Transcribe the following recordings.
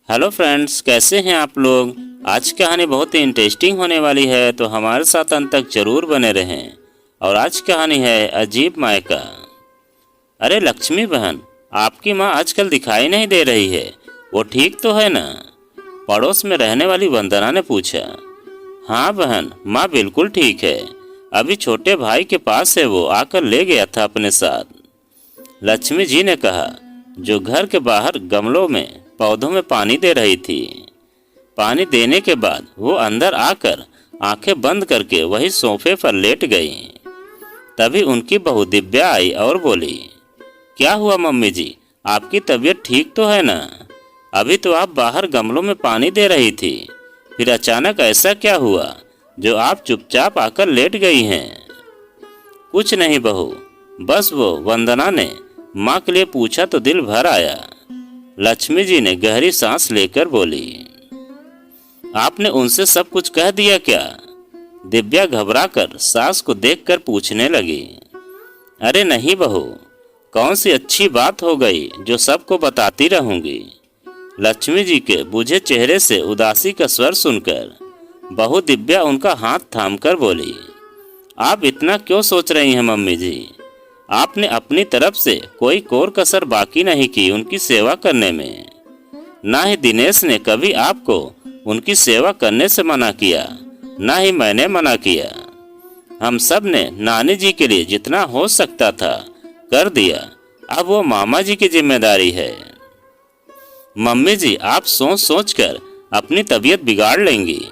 Hello friends, कैसे हैं आप लोग। आज की कहानी बहुत ही इंटरेस्टिंग होने वाली है, तो हमारे साथ अंत तक जरूर बने रहें। और आज की कहानी है अजीब मायका। अरे लक्ष्मी बहन, आपकी माँ आजकल दिखाई नहीं दे रही है, वो ठीक तो है ना? पड़ोस में रहने वाली वंदना ने पूछा। हाँ बहन, माँ बिल्कुल ठीक है। अभी छोटे भाई के पास है, वो आकर ले गया था अपने साथ। लक्ष्मी जी ने कहा, जो घर के बाहर गमलों में पौधों में पानी दे रही थी। पानी देने के बाद वो अंदर आकर आंखें बंद करके वही सोफे पर लेट गई। तभी उनकी बहू दिव्या आई और बोली, क्या हुआ मम्मी जी, आपकी तबीयत ठीक तो है ना? अभी तो आप बाहर गमलों में पानी दे रही थी, फिर अचानक ऐसा क्या हुआ जो आप चुपचाप आकर लेट गई हैं? कुछ नहीं बहू, बस वो वंदना ने माँ के लिए पूछा तो दिल भर आया। लक्ष्मी जी ने गहरी सांस लेकर बोली। आपने उनसे सब कुछ कह दिया क्या? दिव्या घबराकर सास को देखकर पूछने लगी। अरे नहीं बहू, कौन सी अच्छी बात हो गई जो सबको बताती रहूंगी। लक्ष्मी जी के बुझे चेहरे से उदासी का स्वर सुनकर बहू दिव्या उनका हाथ थामकर बोली, आप इतना क्यों सोच रही हैं मम्मी जी? आपने अपनी तरफ से कोई कोर कसर बाकी नहीं की उनकी सेवा करने में। ना ही दिनेश ने कभी आपको उनकी सेवा करने से मना किया, ना ही मैंने मना किया। हम सब ने नानी जी के लिए जितना हो सकता था कर दिया, अब वो मामा जी की जिम्मेदारी है। मम्मी जी, आप सोच सोच कर अपनी तबीयत बिगाड़ लेंगी।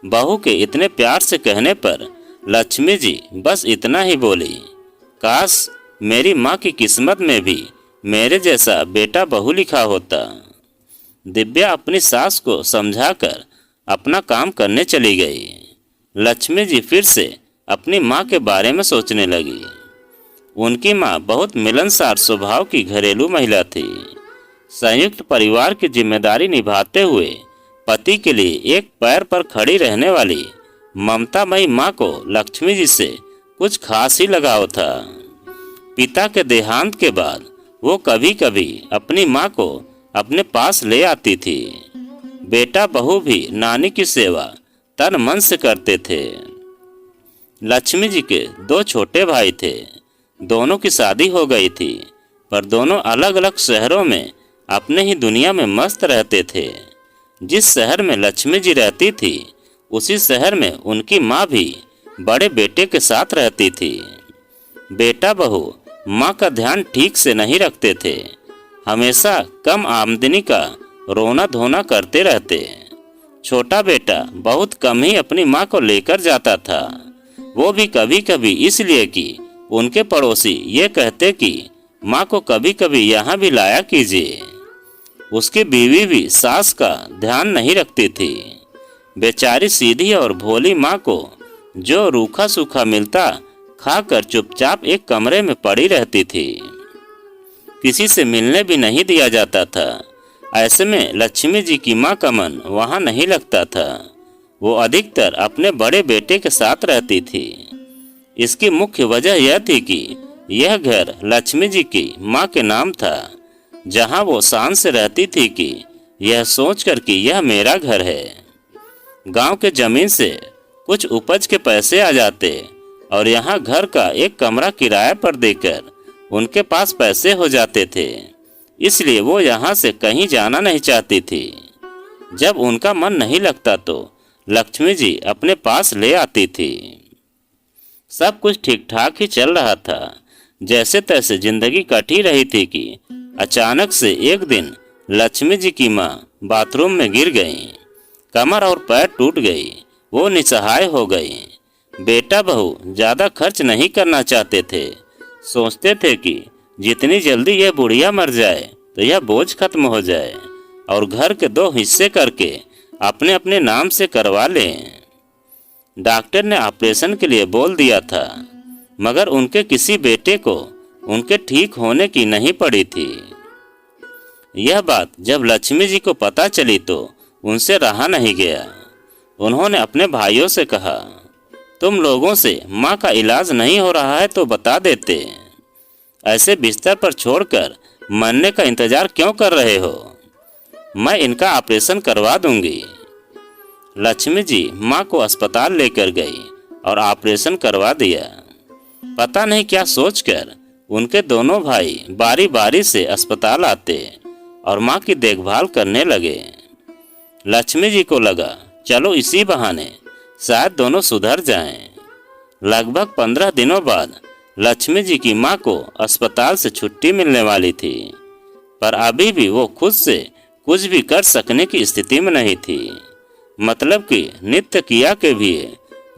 बहू के इतने प्यार से कहने पर लक्ष्मी जी बस इतना ही बोली, काश मेरी माँ की किस्मत में भी मेरे जैसा बेटा बहू लिखा होता। दिव्या अपनी सास को समझाकर अपना काम करने चली गई। लक्ष्मी जी फिर से अपनी माँ के बारे में सोचने लगी। उनकी माँ बहुत मिलनसार स्वभाव की घरेलू महिला थी। संयुक्त परिवार की जिम्मेदारी निभाते हुए पति के लिए एक पैर पर खड़ी रहने वाली ममतामयी माँ को लक्ष्मी जी से कुछ खास ही लगाव था। पिता के देहांत के बाद वो कभी कभी अपनी माँ को अपने पास ले आती थी। बेटा बहू भी नानी की सेवा तन मन से करते थे। लक्ष्मी जी के दो छोटे भाई थे, दोनों की शादी हो गई थी, पर दोनों अलग अलग शहरों में अपने ही दुनिया में मस्त रहते थे। जिस शहर में लक्ष्मी जी रहती थी, उसी शहर में उनकी माँ भी बड़े बेटे के साथ रहती थी। बेटा बहू माँ का ध्यान ठीक से नहीं रखते थे, हमेशा कम आमदनी का रोना धोना करते रहते। छोटा बेटा बहुत कम ही अपनी माँ को लेकर जाता था, वो भी कभी कभी इसलिए कि उनके पड़ोसी ये कहते कि माँ को कभी कभी यहाँ भी लाया कीजिए। उसकी बीवी भी सास का ध्यान नहीं रखती थी। बेचारी सीधी और भोली माँ को जो रूखा सूखा मिलता खाकर चुपचाप एक कमरे में पड़ी रहती थी। किसी से मिलने भी नहीं दिया जाता था। ऐसे में लक्ष्मी जी की माँ का मन वहाँ नहीं लगता था। वो अधिकतर अपने बड़े बेटे के साथ रहती थी। इसकी मुख्य वजह यह थी कि यह घर लक्ष्मी जी की माँ के नाम था, जहाँ वो शान से रहती थी कि यह सोचकर कि यह मेरा घर है। गांव के जमीन से कुछ उपज के पैसे आ जाते और यहाँ घर का एक कमरा किराए पर देकर उनके पास पैसे हो जाते थे, इसलिए वो यहाँ से कहीं जाना नहीं चाहती थी। जब उनका मन नहीं लगता तो लक्ष्मी जी अपने पास ले आती थी। सब कुछ ठीक ठाक ही चल रहा था, जैसे तैसे जिंदगी कट ही रही थी कि अचानक से एक दिन लक्ष्मी जी की माँ बाथरूम में गिर गई। कमर और पैर टूट गई, वो निसहाय हो गई। बेटा बहू ज़्यादा खर्च नहीं करना चाहते थे, सोचते थे कि जितनी जल्दी यह बुढ़िया मर जाए तो यह बोझ खत्म हो जाए और घर के दो हिस्से करके अपने अपने नाम से करवा लें। डॉक्टर ने ऑपरेशन के लिए बोल दिया था, मगर उनके किसी बेटे को उनके ठीक होने की नहीं पड़ी थी। यह बात जब लक्ष्मी जी को पता चली तो उनसे रहा नहीं गया। उन्होंने अपने भाइयों से कहा, तुम लोगों से माँ का इलाज नहीं हो रहा है तो बता देते, ऐसे बिस्तर पर छोड़कर मरने का इंतजार क्यों कर रहे हो? मैं इनका ऑपरेशन करवा दूंगी। लक्ष्मी जी माँ को अस्पताल लेकर गई और ऑपरेशन करवा दिया। पता नहीं क्या सोचकर उनके दोनों भाई बारी बारी से अस्पताल आते और माँ की देखभाल करने लगे। लक्ष्मी जी को लगा चलो इसी बहाने शायद दोनों सुधर जाएं। लगभग 15 दिनों बाद लक्ष्मी जी की माँ को अस्पताल से छुट्टी मिलने वाली थी, पर अभी भी वो खुद से कुछ भी कर सकने की स्थिति में नहीं थी। मतलब कि नित्य किया के भी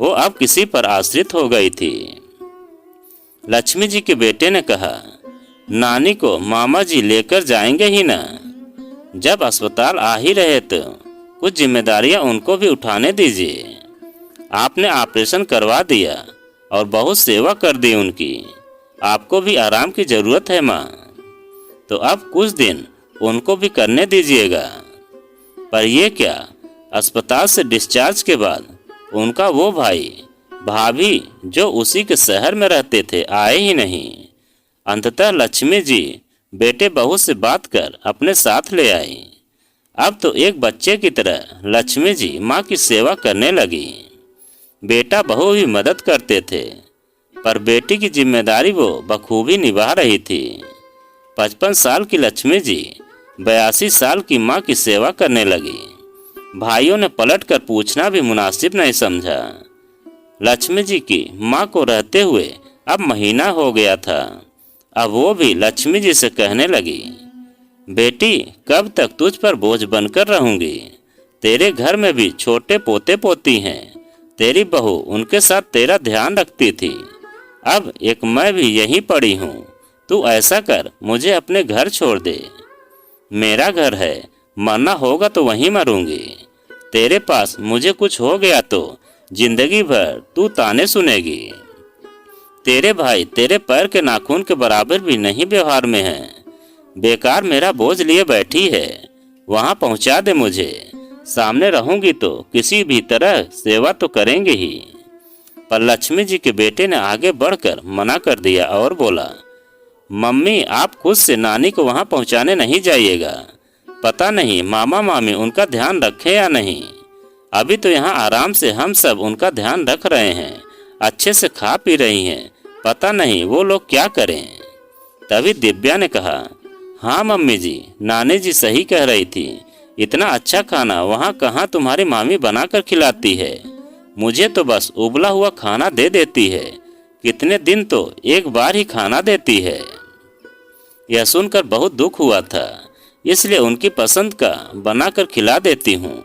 वो अब किसी पर आश्रित हो गई थी। लक्ष्मी जी के बेटे ने कहा, नानी को मामा जी लेकर जाएंगे ही ना। जब अस्पताल आ ही रहे तो कुछ जिम्मेदारियां उनको भी उठाने दीजिए। आपने ऑपरेशन करवा दिया और बहुत सेवा कर दी उनकी। आपको भी आराम की जरूरत है माँ, तो अब कुछ दिन उनको भी करने दीजिएगा। पर यह क्या, अस्पताल से डिस्चार्ज के बाद उनका वो भाई भाभी जो उसी के शहर में रहते थे आए ही नहीं। अंततः लक्ष्मी जी बेटे बहू से बात कर अपने साथ ले आई। अब तो एक बच्चे की तरह लक्ष्मी जी माँ की सेवा करने लगी। बेटा बहू भी मदद करते थे, पर बेटी की जिम्मेदारी वो बखूबी निभा रही थी। 55 साल की लक्ष्मी जी 82 साल की माँ की सेवा करने लगी। भाइयों ने पलटकर पूछना भी मुनासिब नहीं समझा। लक्ष्मी जी की माँ को रहते हुए अब महीना हो गया था। अब वो भी लक्ष्मी जी से कहने लगी, बेटी कब तक तुझ पर बोझ बनकर रहूंगी। तेरे घर में भी छोटे पोते पोती हैं। तेरी बहू उनके साथ तेरा ध्यान रखती थी। अब एक मैं भी यहीं पड़ी हूँ। तू ऐसा कर, मुझे अपने घर छोड़ दे। मेरा घर है, मरना होगा तो वहीं मरूंगी। तेरे पास मुझे कुछ हो गया तो जिंदगी भर तू ताने सुनेगी। तेरे भाई तेरे पैर के नाखून के बराबर भी नहीं व्यवहार में हैं। बेकार मेरा बोझ लिए बैठी है। वहां पहुंचा दे मुझे। सामने रहूंगी तो किसी भी तरह सेवा तो करेंगे ही। पर लक्ष्मी जी के बेटे ने आगे बढ़कर मना कर दिया और बोला, मम्मी आप खुद से नानी को वहां पहुंचाने नहीं जाइएगा। पता नहीं मामा मामी उनका ध्यान रखें या नहीं। अभी तो यहाँ आराम से हम सब उनका ध्यान रख रहे हैं, अच्छे से खा पी रही हैं। पता नहीं वो लोग क्या करें। तभी दिव्या ने कहा, हाँ मम्मी जी, नानी जी सही कह रही थी। इतना अच्छा खाना वहाँ कहाँ तुम्हारी मामी बनाकर खिलाती है। मुझे तो बस उबला हुआ खाना दे देती है। कितने दिन तो एक बार ही खाना देती है। यह सुनकर बहुत दुख हुआ था, इसलिए उनकी पसंद का बनाकर खिला देती हूँ।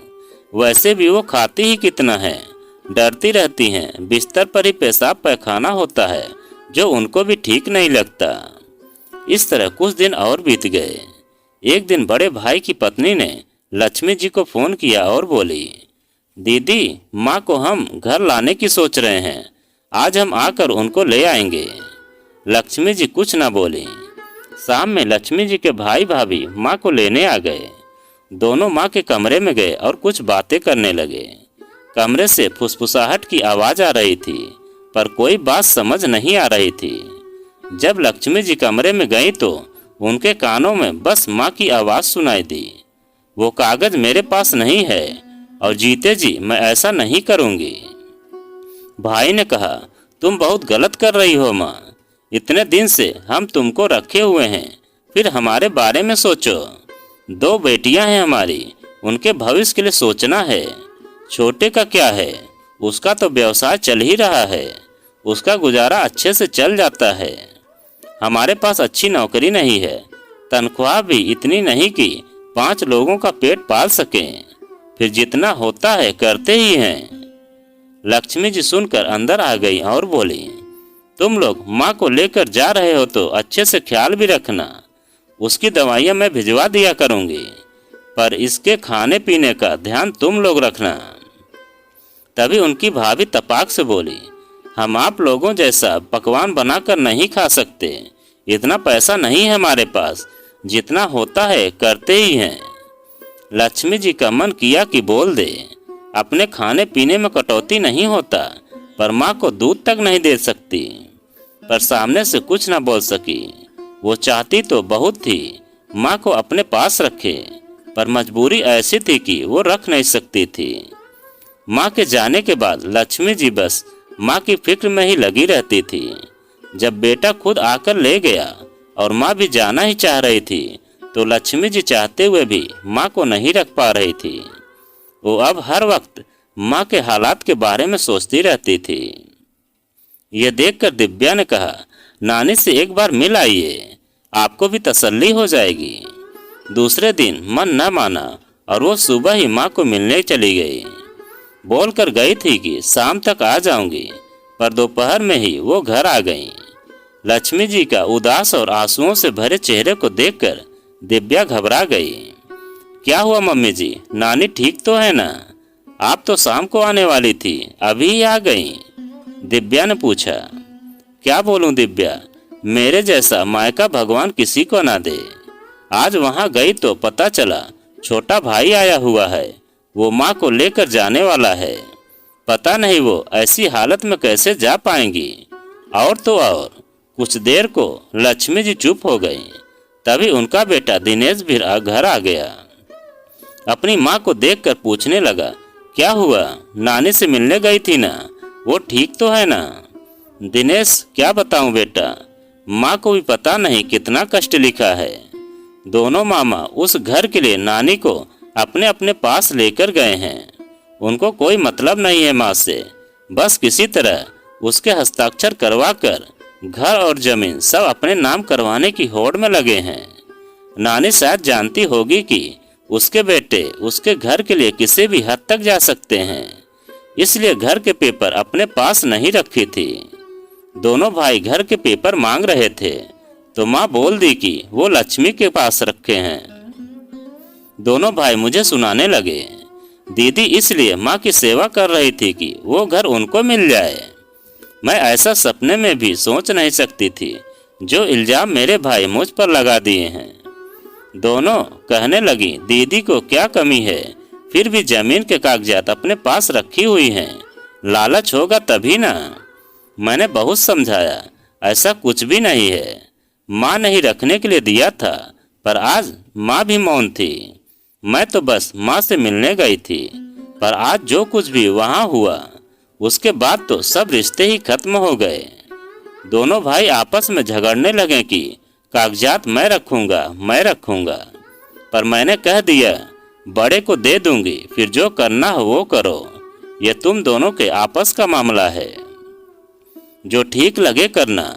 वैसे भी वो खाती ही कितना है, डरती रहती हैं। बिस्तर पर ही पेशाब पैखाना होता है जो उनको भी ठीक नहीं लगता। इस तरह कुछ दिन और बीत गए। एक दिन बड़े भाई की पत्नी ने लक्ष्मी जी को फोन किया और बोली, दीदी माँ को हम घर लाने की सोच रहे हैं। आज हम आकर उनको ले आएंगे। लक्ष्मी जी कुछ न बोली। शाम में लक्ष्मी जी के भाई भाभी माँ को लेने आ गए। दोनों माँ के कमरे में गए और कुछ बातें करने लगे। कमरे से फुसफुसाहट की आवाज आ रही थी, पर कोई बात समझ नहीं आ रही थी। जब लक्ष्मी जी कमरे में गई तो उनके कानों में बस माँ की आवाज सुनाई दी, वो कागज मेरे पास नहीं है और जीते जी मैं ऐसा नहीं करूंगी। भाई ने कहा, तुम बहुत गलत कर रही हो माँ। इतने दिन से हम तुमको रखे हुए हैं, फिर हमारे बारे में सोचो। 2 बेटियां हैं हमारी, उनके भविष्य के लिए सोचना है। छोटे का क्या है, उसका तो व्यवसाय चल ही रहा है, उसका गुजारा अच्छे से चल जाता है। हमारे पास अच्छी नौकरी नहीं है, तनख्वाह भी इतनी नहीं कि 5 लोगों का पेट पाल सकें। फिर जितना होता है करते ही हैं। लक्ष्मी जी सुनकर अंदर आ गई और बोली, तुम लोग माँ को लेकर जा रहे हो तो अच्छे से ख्याल भी रखना। उसकी दवाइयाँ मैं भिजवा दिया करूँगी, पर इसके खाने पीने का ध्यान तुम लोग रखना। तभी उनकी भाभी तपाक से बोली, हम आप लोगों जैसा पकवान बनाकर नहीं खा सकते। इतना पैसा नहीं है हमारे पास, जितना होता है करते ही हैं। लक्ष्मी जी का मन किया कि बोल दे, अपने खाने पीने में कटौती नहीं होता, पर माँ को दूध तक नहीं दे सकती। पर सामने से कुछ न बोल सकी। वो चाहती तो बहुत थी माँ को अपने पास रखे, पर मजबूरी ऐसी थी कि वो रख नहीं सकती थी। माँ के जाने के बाद लक्ष्मी जी बस माँ की फिक्र में ही लगी रहती थी। जब बेटा खुद आकर ले गया और माँ भी जाना ही चाह रही थी, तो लक्ष्मी जी चाहते हुए भी माँ को नहीं रख पा रही थी। वो अब हर वक्त माँ के हालात के बारे में सोचती रहती थी। ये देखकर दिव्या ने कहा, नानी से एक बार मिल आइए, आपको भी तसल्ली हो जाएगी। दूसरे दिन मन न माना और वो सुबह ही माँ को मिलने चली गई। बोलकर गई थी कि शाम तक आ जाऊंगी, पर दोपहर में ही वो घर आ गई। लक्ष्मी जी का उदास और आंसुओं से भरे चेहरे को देखकर दिव्या घबरा गई। क्या हुआ मम्मी जी, नानी ठीक तो है ना? आप तो शाम को आने वाली थी, अभी ही आ गई, दिव्या ने पूछा। क्या बोलूं दिव्या, मेरे जैसा मायका भगवान किसी को ना दे। आज वहां गई तो पता चला छोटा भाई आया हुआ है, वो माँ को लेकर जाने वाला है। पता नहीं वो ऐसी हालत में कैसे जा पाएंगी। और तो और कुछ देर को लक्ष्मी जी चुप हो गई। तभी उनका बेटा दिनेश भी घर आ गया। अपनी माँ को देखकर पूछने लगा, क्या हुआ, नानी से मिलने गई थी ना, वो ठीक तो है ना? दिनेश, क्या बताऊं बेटा, माँ को भी पता नहीं कितना कष्ट लिखा है। दोनों मामा उस घर के लिए नानी को अपने अपने पास लेकर गए हैं। उनको कोई मतलब नहीं है माँ से, बस किसी तरह उसके हस्ताक्षर करवाकर घर और जमीन सब अपने नाम करवाने की होड़ में लगे हैं। नानी शायद जानती होगी कि उसके बेटे उसके घर के लिए किसी भी हद तक जा सकते हैं, इसलिए घर के पेपर अपने पास नहीं रखी थी। दोनों भाई घर के पेपर मांग रहे थे तो माँ बोल दी कि वो लक्ष्मी के पास रखे हैं। दोनों भाई मुझे सुनाने लगे, दीदी इसलिए माँ की सेवा कर रही थी कि वो घर उनको मिल जाए। मैं ऐसा सपने में भी सोच नहीं सकती थी जो इल्जाम मेरे भाई मुझ पर लगा दिए हैं। दोनों कहने लगी, दीदी को क्या कमी है, फिर भी जमीन के कागजात अपने पास रखी हुई हैं, लालच होगा तभी ना। मैंने बहुत समझाया, ऐसा कुछ भी नहीं है, माँ नहीं रखने के लिए दिया था, पर आज माँ भी मौन थी। मैं तो बस माँ से मिलने गई थी, पर आज जो कुछ भी वहाँ हुआ उसके बाद तो सब रिश्ते ही खत्म हो गए। दोनों भाई आपस में झगड़ने लगे कि कागजात मैं रखूंगा, पर मैंने कह दिया बड़े को दे दूंगी, फिर जो करना हो वो करो, ये तुम दोनों के आपस का मामला है, जो ठीक लगे करना।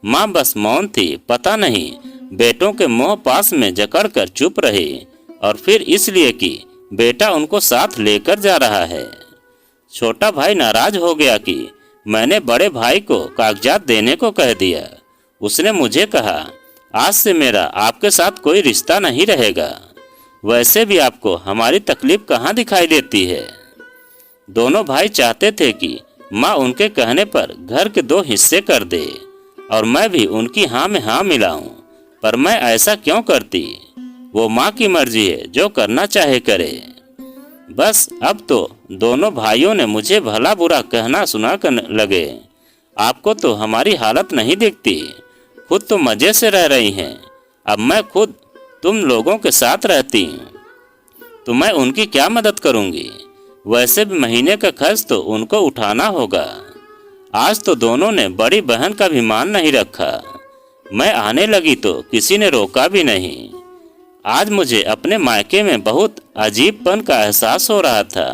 माँ बस मौन थी, पता नहीं बेटों के मोह पास में जकड़कर चुप रही, और फिर इसलिए कि बेटा उनको साथ लेकर जा रहा है। छोटा भाई नाराज हो गया कि मैंने बड़े भाई को कागजात देने को कह दिया। उसने मुझे कहा, आज से मेरा आपके साथ कोई रिश्ता नहीं रहेगा। वैसे भी आपको हमारी तकलीफ कहाँ दिखाई देती है। दोनों भाई चाहते थे कि माँ उनके कहने पर घर के 2 हिस्से कर दे और मैं भी उनकी हाँ में हाँ मिलाऊं, पर मैं ऐसा क्यों करती। वो माँ की मर्जी है, जो करना चाहे करे। बस अब तो दोनों भाइयों ने मुझे भला बुरा कहना सुना कर लगे। आपको तो हमारी हालत नहीं दिखती, खुद तो मजे से रह रही हैं। अब मैं खुद तुम लोगों के साथ रहती हूँ तो मैं उनकी क्या मदद करूँगी। वैसे भी महीने का खर्च तो उनको उठाना होगा। आज तो दोनों ने बड़ी बहन का भी मान नहीं रखा। मैं आने लगी तो किसी ने रोका भी नहीं। आज मुझे अपने मायके में बहुत अजीबपन का एहसास हो रहा था।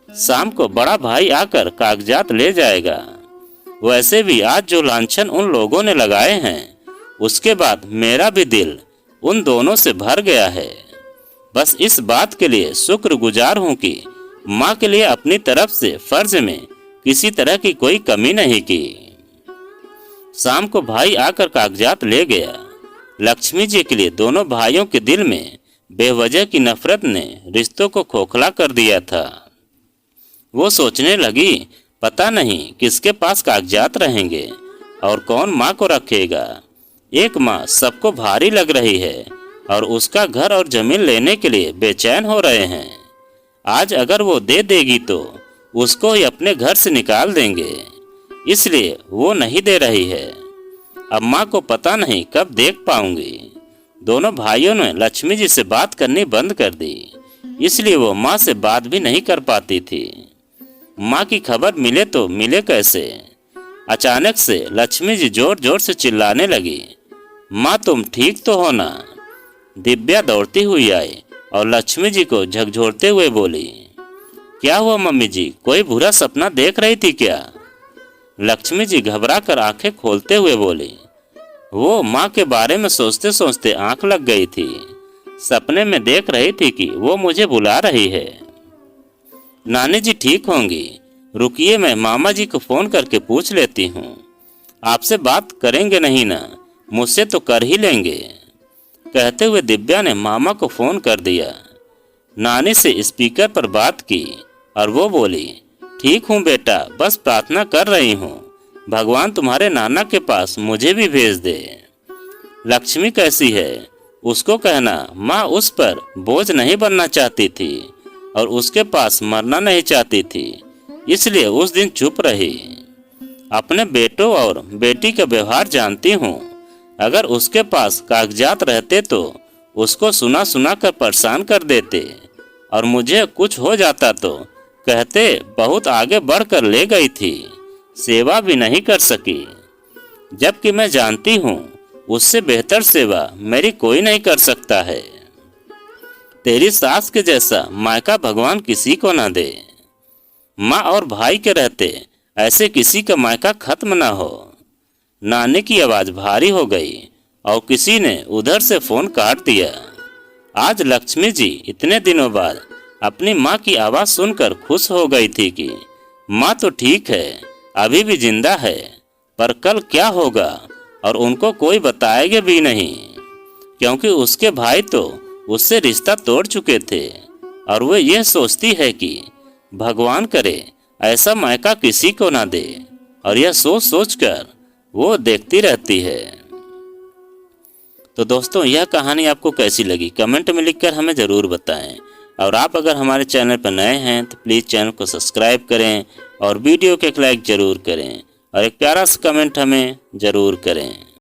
शाम को बड़ा भाई आकर कागजात ले जाएगा। वैसे भी आज जो लांछन उन लोगों ने लगाए हैं, उसके बाद मेरा भी दिल उन दोनों से भर गया है। बस इस बात के लिए शुक्रगुजार हूँ कि माँ के लिए अपनी तरफ से फर्ज में किसी तरह की कोई कमी नहीं की। शाम को भाई आकर कागजात ले गया। लक्ष्मी जी के लिए दोनों भाइयों के दिल में बेवजह की नफरत ने रिश्तों को खोखला कर दिया था। वो सोचने लगी, पता नहीं किसके पास कागजात रहेंगे और कौन माँ को रखेगा। एक माँ सबको भारी लग रही है और उसका घर और जमीन लेने के लिए बेचैन हो रहे हैं। आज अगर वो दे देगी तो उसको ही अपने घर से निकाल देंगे, इसलिए वो नहीं दे रही है। अब माँ को पता नहीं कब देख पाऊंगी। दोनों भाइयों ने लक्ष्मी जी से बात करनी बंद कर दी, इसलिए वो माँ से बात भी नहीं कर पाती थी। माँ की खबर मिले तो मिले कैसे। अचानक से लक्ष्मी जी जोर जोर से चिल्लाने लगी, माँ तुम ठीक तो हो ना। दिव्या दौड़ती हुई आई और लक्ष्मी जी को झकझोरते हुए बोली, क्या हुआ मम्मी जी, कोई बुरा सपना देख रही थी क्या? लक्ष्मी जी घबरा कर आंखें खोलते हुए बोली, वो माँ के बारे में सोचते सोचते आंख लग गई थी। सपने में देख रही थी कि वो मुझे बुला रही है। नानी जी ठीक होंगी, रुकिए मैं मामा जी को फोन करके पूछ लेती हूँ। आपसे बात करेंगे नहीं ना, मुझसे तो कर ही लेंगे। कहते हुए दिव्या ने मामा को फोन कर दिया। नानी से स्पीकर पर बात की और वो बोली, ठीक हूँ बेटा, बस प्रार्थना कर रही हूँ, भगवान तुम्हारे नाना के पास मुझे भी भेज दे। लक्ष्मी कैसी है? उसको कहना माँ उस पर बोझ नहीं बनना चाहती थी और उसके पास मरना नहीं चाहती थी, इसलिए उस दिन चुप रही। अपने बेटों और बेटी का व्यवहार जानती हूँ, अगर उसके पास कागजात रहते तो उसको सुना सुना कर परेशान कर देते और मुझे कुछ हो जाता तो कहते बहुत आगे बढ़कर ले गई थी, सेवा भी नहीं कर सकी। जबकि मैं जानती हूँ उससे बेहतर सेवा मेरी कोई नहीं कर सकता है। तेरी सास के जैसा मायका भगवान किसी को ना दे। माँ और भाई के रहते ऐसे किसी का मायका खत्म ना हो। नानी की आवाज भारी हो गई और किसी ने उधर से फोन काट दिया। आज लक्ष्मी जी इतने दिनों बाद अपनी माँ की आवाज सुनकर खुश हो गई थी कि माँ तो ठीक है, अभी भी जिंदा है, पर कल क्या होगा और उनको कोई बताएगा भी नहीं, क्योंकि उसके भाई तो उससे रिश्ता तोड़ चुके थे और वो यह सोचती है कि भगवान करे ऐसा मायका किसी को ना दे, और यह सोच सोच कर वो देखती रहती है। तो दोस्तों, यह कहानी आपको कैसी लगी कमेंट में लिखकर हमें ज़रूर बताएं। और आप अगर हमारे चैनल पर नए हैं तो प्लीज़ चैनल को सब्सक्राइब करें और वीडियो को एक लाइक ज़रूर करें और एक प्यारा सा कमेंट हमें ज़रूर करें।